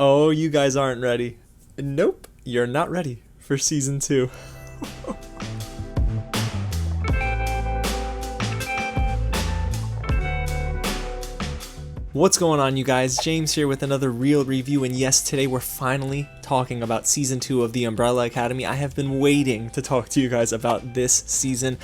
Oh, you guys aren't ready. Nope, you're not ready for season 2. What's going on, you guys? James here with another real review, and yes, today we're finally talking about season 2 of The Umbrella Academy. I have been waiting to talk to you guys about this season.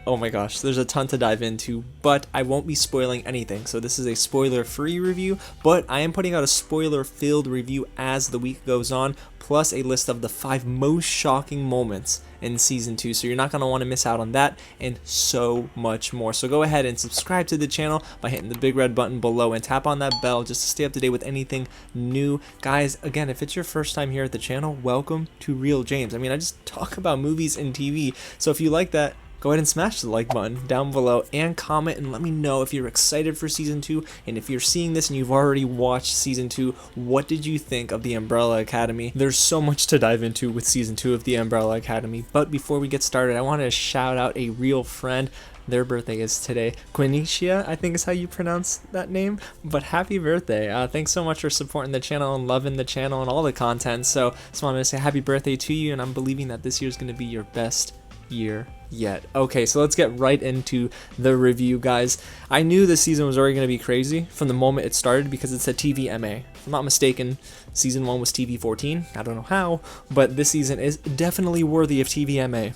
Oh my gosh, there's a ton to dive into, but I won't be spoiling anything, so this is a spoiler-free review, but I am putting out a spoiler-filled review as the week goes on, plus a list of the 5 most shocking moments in season 2, so you're not going to want to miss out on that, and so much more. So go ahead and subscribe to the channel by hitting the big red button below, and tap on that bell just to stay up to date with anything new. Guys, again, if it's your first time here at the channel, welcome to Real James. I mean, I just talk about movies and TV, so if you like that, go ahead and smash the like button down below and comment and let me know if you're excited for season 2, and if you're seeing this and you've already watched season 2, what did you think of The Umbrella Academy? There's so much to dive into with season 2 of The Umbrella Academy, but before we get started, I want to shout out a real friend. Their birthday is today. Quinicia, I think is how you pronounce that name, but happy birthday. Thanks so much for supporting the channel and loving the channel and all the content. So just wanted to say happy birthday to you, and I'm believing that this year is going to be your best year yet. Okay, so let's get right into the review, guys. I knew this season was already going to be crazy from the moment it started because it said TVMA. If I'm not mistaken, season 1 was TV 14. I don't know how, but this season is definitely worthy of TVMA.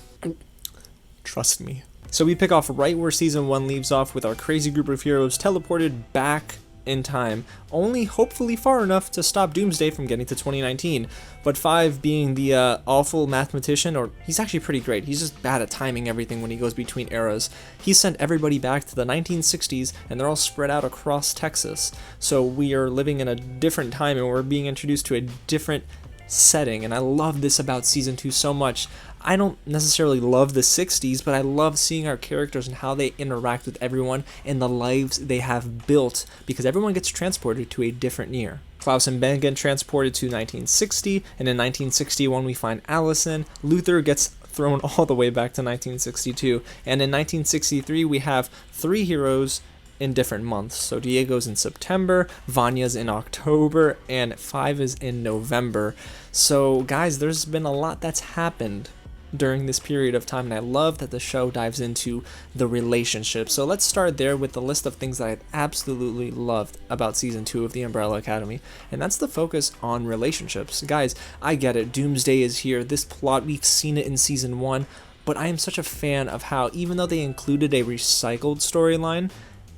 Trust me. So we pick off right where season 1 leaves off with our crazy group of heroes teleported back in time, only hopefully far enough to stop Doomsday from getting to 2019. But 5 being the awful mathematician, or he's actually pretty great, he's just bad at timing everything when he goes between eras. He sent everybody back to the 1960s, and they're all spread out across Texas. So we are living in a different time, and we're being introduced to a different setting, and I love this about season 2 so much. I don't necessarily love the 60s, but I love seeing our characters and how they interact with everyone and the lives they have built, because everyone gets transported to a different year. Klaus and Ben get transported to 1960, and in 1961 we find Allison. Luther gets thrown all the way back to 1962, and in 1963 we have 3 heroes in different months. So Diego's in September, Vanya's in October, and 5 is in November. So guys, there's been a lot that's happened during this period of time, and I love that the show dives into the relationship. So let's start there with the list of things that I absolutely loved about season 2 of The Umbrella Academy, and that's the focus on relationships. Guys, I get it, Doomsday is here, this plot, we've seen it in season 1, but I am such a fan of how, even though they included a recycled storyline,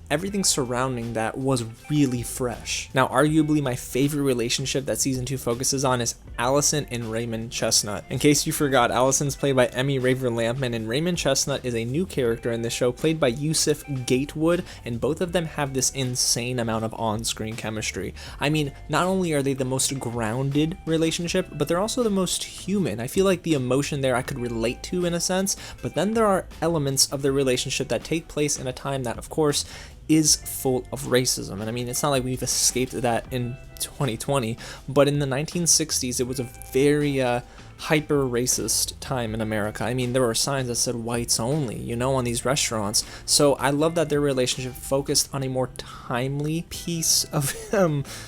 everything surrounding that was really fresh. Now, arguably my favorite relationship that season 2 focuses on is Allison and Raymond Chestnut. In case you forgot, Allison's played by Emmy Raver-Lampman, and Raymond Chestnut is a new character in the show played by Yusuf Gatewood, and both of them have this insane amount of on-screen chemistry. I mean, not only are they the most grounded relationship, but they're also the most human. I feel like the emotion there I could relate to in a sense, but then there are elements of the relationship that take place in a time that, of course, is full of racism. And I mean, it's not like we've escaped that in 2020, but in the 1960s, it was a very hyper racist time in America. I mean, there were signs that said whites only, you know, on these restaurants. So I love that their relationship focused on a more timely piece of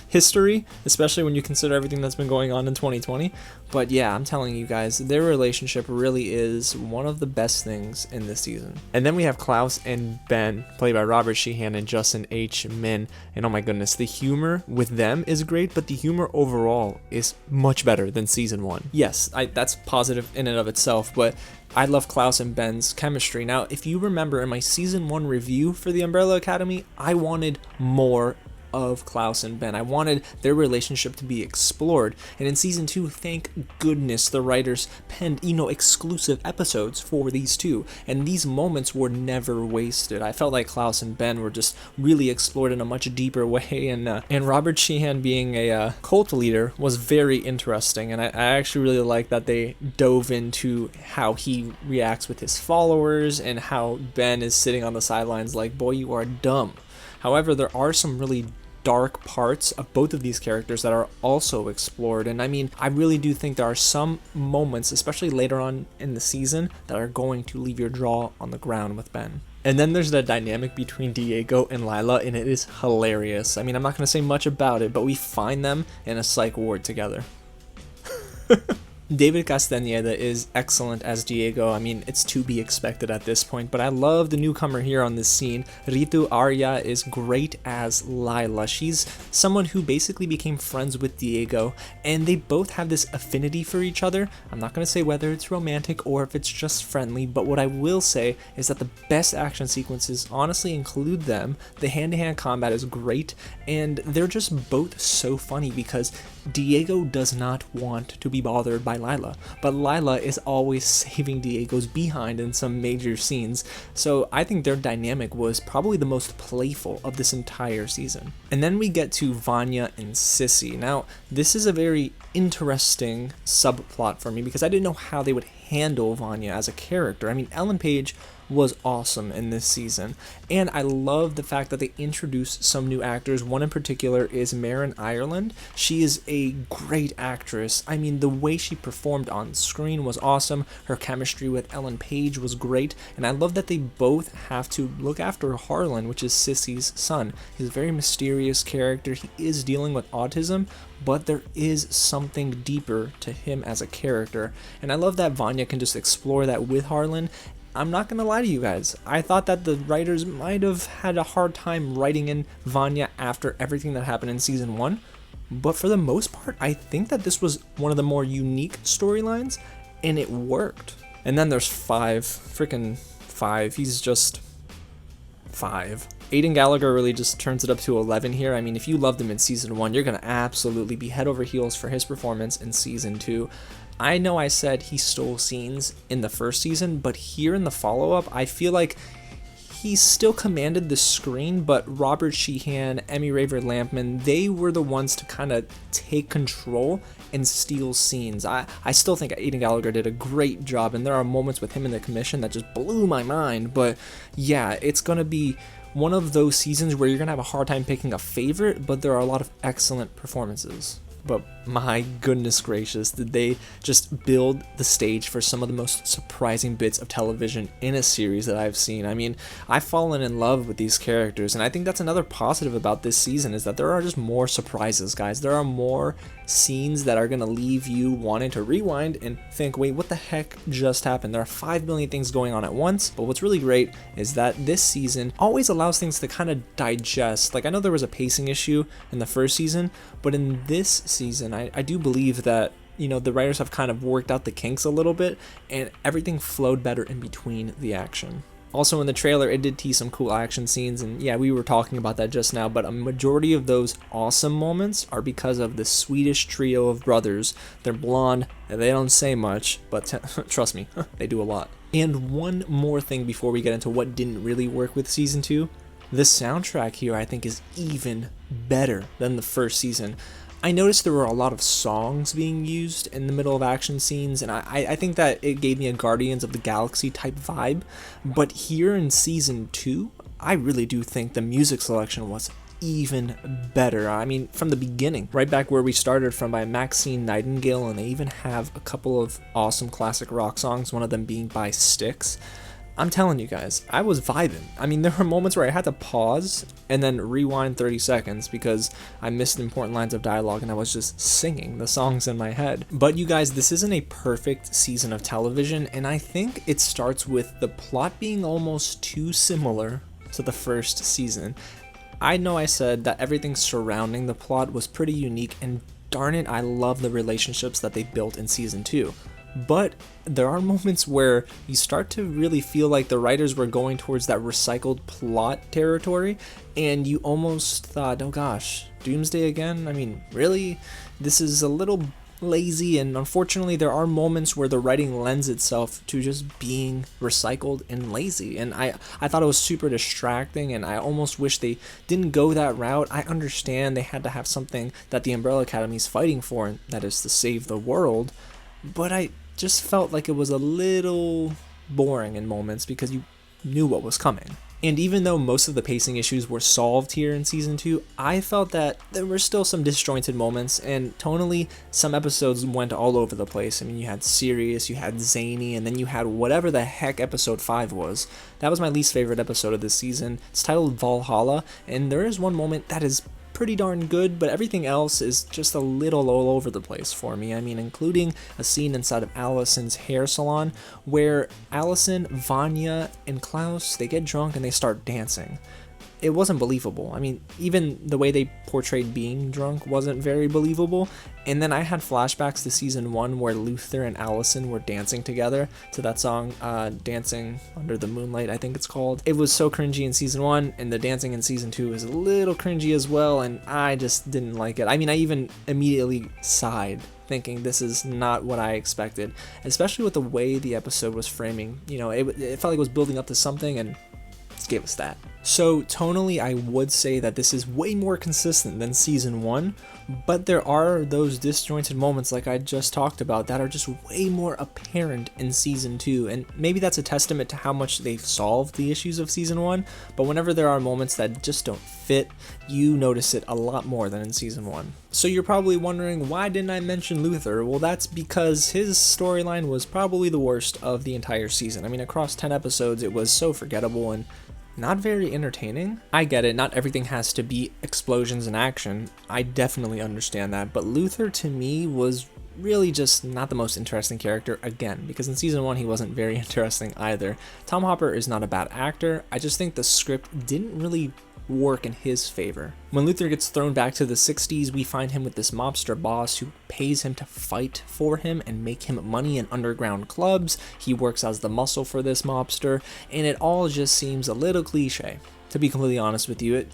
history, especially when you consider everything that's been going on in 2020. But yeah, I'm telling you guys, their relationship really is one of the best things in this season. And then we have Klaus and Ben, played by Robert Sheehan and Justin H. Min. And oh my goodness, the humor with them is great, but the humor overall is much better than season 1. Yes, that's positive in and of itself, but I love Klaus and Ben's chemistry. Now, if you remember in my season 1 review for The Umbrella Academy, I wanted more of Klaus and Ben. I wanted their relationship to be explored, and in season 2, thank goodness the writers penned, exclusive episodes for these two, and these moments were never wasted. I felt like Klaus and Ben were just really explored in a much deeper way, and Robert Sheehan being a cult leader was very interesting, and I actually really like that they dove into how he reacts with his followers and how Ben is sitting on the sidelines like, boy, you are dumb. However, there are some really dark parts of both of these characters that are also explored, and I mean, I really do think there are some moments, especially later on in the season, that are going to leave your jaw on the ground with Ben. And then there's the dynamic between Diego and Lila, and it is hilarious. I mean, I'm not going to say much about it, but we find them in a psych ward together. David Castañeda is excellent as Diego. I mean, it's to be expected at this point, but I love the newcomer here on this scene. Ritu Arya is great as Lila. She's someone who basically became friends with Diego, and they both have this affinity for each other. I'm not going to say whether it's romantic or if it's just friendly, but what I will say is that the best action sequences honestly include them. The hand-to-hand combat is great, and they're just both so funny because Diego does not want to be bothered by Lila, but Lila is always saving Diego's behind in some major scenes, so I think their dynamic was probably the most playful of this entire season. And then we get to Vanya and Sissy. Now, this is a very interesting subplot for me because I didn't know how they would handle Vanya as a character. I mean, Ellen Page was awesome in this season, and I love the fact that they introduced some new actors. One in particular is Maren Ireland. She is a great actress. I mean, the way she performed on screen was awesome. Her chemistry with Ellen Page was great, and I love that they both have to look after Harlan, which is Sissy's son. He's a very mysterious character. He is dealing with autism, but there is something deeper to him as a character, and I love that Vanya can just explore that with Harlan. I'm not gonna lie to you guys, I thought that the writers might have had a hard time writing in Vanya after everything that happened in season 1, but for the most part, I think that this was one of the more unique storylines, and it worked. And then there's freaking five, he's just 5. Aidan Gallagher really just turns it up to 11 here. I mean, if you loved him in season 1, you're gonna absolutely be head over heels for his performance in season 2. I know I said he stole scenes in the first season, but here in the follow-up, I feel like he still commanded the screen, but Robert Sheehan, Emmy Raver-Lampman, they were the ones to kind of take control and steal scenes. I still think Aidan Gallagher did a great job, and there are moments with him in the commission that just blew my mind, but yeah, it's going to be one of those seasons where you're going to have a hard time picking a favorite, but there are a lot of excellent performances. But my goodness gracious, did they just build the stage for some of the most surprising bits of television in a series that I've seen. I mean, I've fallen in love with these characters, and I think that's another positive about this season is that there are just more surprises, guys. There are more scenes that are going to leave you wanting to rewind and think, wait, what the heck just happened? There are 5 million things going on at once, but what's really great is that this season always allows things to kind of digest. Like, I know there was a pacing issue in the first season, but in this season, I do believe that, you know, the writers have kind of worked out the kinks a little bit, and everything flowed better in between the action. Also in the trailer, it did tease some cool action scenes, and yeah, we were talking about that just now, but a majority of those awesome moments are because of the Swedish trio of brothers. They're blonde, and they don't say much, but trust me, they do a lot. And one more thing before we get into what didn't really work with Season 2, the soundtrack here I think is even better than the first season. I noticed there were a lot of songs being used in the middle of action scenes, and I think that it gave me a Guardians of the Galaxy type vibe, but here in Season 2, I really do think the music selection was even better. I mean, from the beginning, right back where we started from by Maxine Nightingale, and they even have a couple of awesome classic rock songs, one of them being by Styx. I'm telling you guys, I was vibing. I mean, there were moments where I had to pause and then rewind 30 seconds because I missed important lines of dialogue and I was just singing the songs in my head. But you guys, this isn't a perfect season of television, and I think it starts with the plot being almost too similar to the first season. I know I said that everything surrounding the plot was pretty unique, and darn it, I love the relationships that they built in Season 2. But there are moments where you start to really feel like the writers were going towards that recycled plot territory, and you almost thought, oh gosh, Doomsday again? I mean, really? This is a little lazy, and unfortunately there are moments where the writing lends itself to just being recycled and lazy, and I thought it was super distracting, and I almost wish they didn't go that route. I understand they had to have something that the Umbrella Academy is fighting for, and that is to save the world, but I just felt like it was a little boring in moments because you knew what was coming. And even though most of the pacing issues were solved here in season 2, I felt that there were still some disjointed moments, and tonally, some episodes went all over the place. I mean, you had serious, you had zany, and then you had whatever the heck episode 5 was. That was my least favorite episode of this season. It's titled Valhalla, and there is one moment that is pretty darn good, but everything else is just a little all over the place for me. I mean, including a scene inside of Allison's hair salon where Allison, Vanya, and Klaus, they get drunk and they start dancing. It wasn't believable. I mean, even the way they portrayed being drunk wasn't very believable. And then I had flashbacks to season 1 where Luther and Allison were dancing together to that song, Dancing Under the Moonlight, I think it's called. It was so cringy in season 1, and the dancing in season 2 is a little cringy as well, and I just didn't like it. I mean, I even immediately sighed, thinking this is not what I expected, especially with the way the episode was framing. You know, it felt like it was building up to something, and just gave us that. So tonally, I would say that this is way more consistent than season 1, but there are those disjointed moments like I just talked about that are just way more apparent in season 2, and maybe that's a testament to how much they've solved the issues of season 1, but whenever there are moments that just don't fit, you notice it a lot more than in season 1. So you're probably wondering, why didn't I mention Luther? Well, that's because his storyline was probably the worst of the entire season. I mean, across 10 episodes, it was so forgettable and not very entertaining. I get it, not everything has to be explosions and action. I definitely understand that, but Luther to me was really just not the most interesting character again, because in season 1 he wasn't very interesting either. Tom Hopper is not a bad actor, I just think the script didn't really work in his favor. When Luther gets thrown back to the 60s, we find him with this mobster boss who pays him to fight for him and make him money in underground clubs. He works as the muscle for this mobster, and it all just seems a little cliche. To be completely honest with you,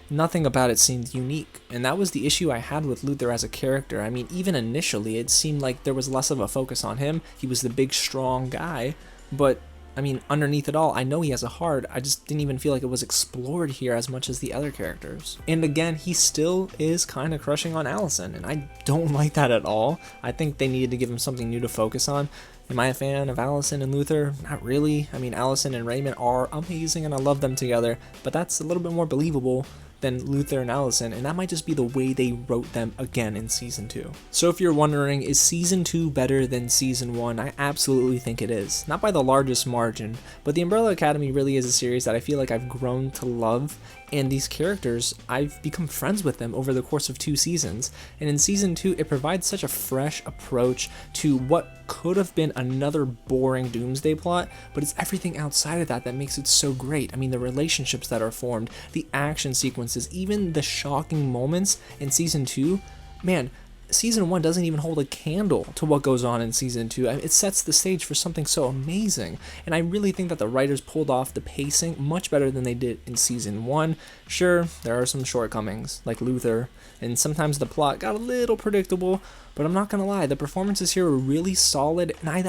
nothing about it seemed unique, and that was the issue I had with Luther as a character. I mean, even initially, it seemed like there was less of a focus on him. He was the big, strong guy, but I mean, underneath it all, I know he has a heart, I just didn't even feel like it was explored here as much as the other characters. And again, he still is kind of crushing on Allison, and I don't like that at all. I think they needed to give him something new to focus on. Am I a fan of Allison and Luther? Not really. I mean, Allison and Raymond are amazing and I love them together, but that's a little bit more believable than Luther and Allison, and that might just be the way they wrote them again in season 2. So if you're wondering, is season 2 better than season 1? I absolutely think it is. Not by the largest margin, but The Umbrella Academy really is a series that I feel like I've grown to love, and these characters, I've become friends with them over the course of 2 seasons, and in season 2 it provides such a fresh approach to what could have been another boring doomsday plot, but it's everything outside of that that makes it so great. I mean, the relationships that are formed, the action sequences, even the shocking moments in season 2, man, season 1 doesn't even hold a candle to what goes on in season 2. I mean, it sets the stage for something so amazing, and I really think that the writers pulled off the pacing much better than they did in season 1. Sure, there are some shortcomings, like Luther, and sometimes the plot got a little predictable, but I'm not gonna lie, the performances here were really solid, and I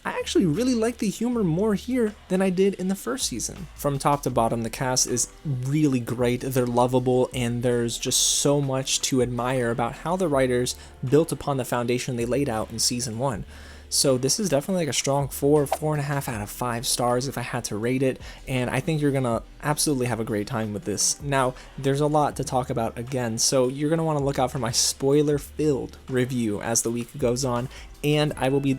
actually really like the humor more here than I did in the first season. From top to bottom, the cast is really great, they're lovable, and there's just so much to admire about how the writers built upon the foundation they laid out in season 1. So this is definitely like a strong 4.5 out of 5 stars if I had to rate it, and I think you're gonna absolutely have a great time with this. Now, there's a lot to talk about again, so you're gonna wanna look out for my spoiler-filled review as the week goes on, and I will be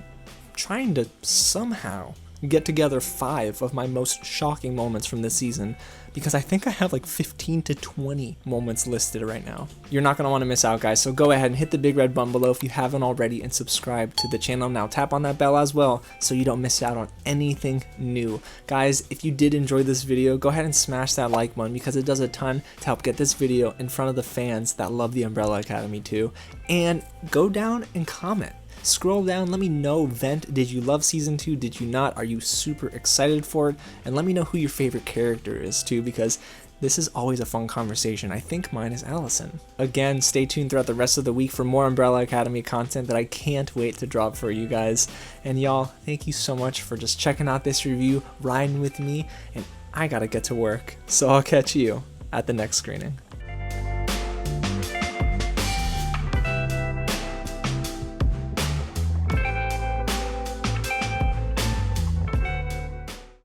trying to somehow get together 5 of my most shocking moments from this season, because I think I have like 15 to 20 moments listed right now. You're not going to want to miss out, guys, so go ahead and hit the big red button below if you haven't already, and subscribe to the channel now. Tap on that bell as well so you don't miss out on anything new. Guys, if you did enjoy this video, go ahead and smash that like button, because it does a ton to help get this video in front of the fans that love the Umbrella Academy too. And go down and comment. Scroll down, let me know, vent, did you love season 2, did you not, are you super excited for it, and let me know who your favorite character is too, because this is always a fun conversation. I think mine is Allison. Again, stay tuned throughout the rest of the week for more Umbrella Academy content that I can't wait to drop for you guys. And y'all, thank you so much for just checking out this review, riding with me, and I gotta get to work, so I'll catch you at the next screening.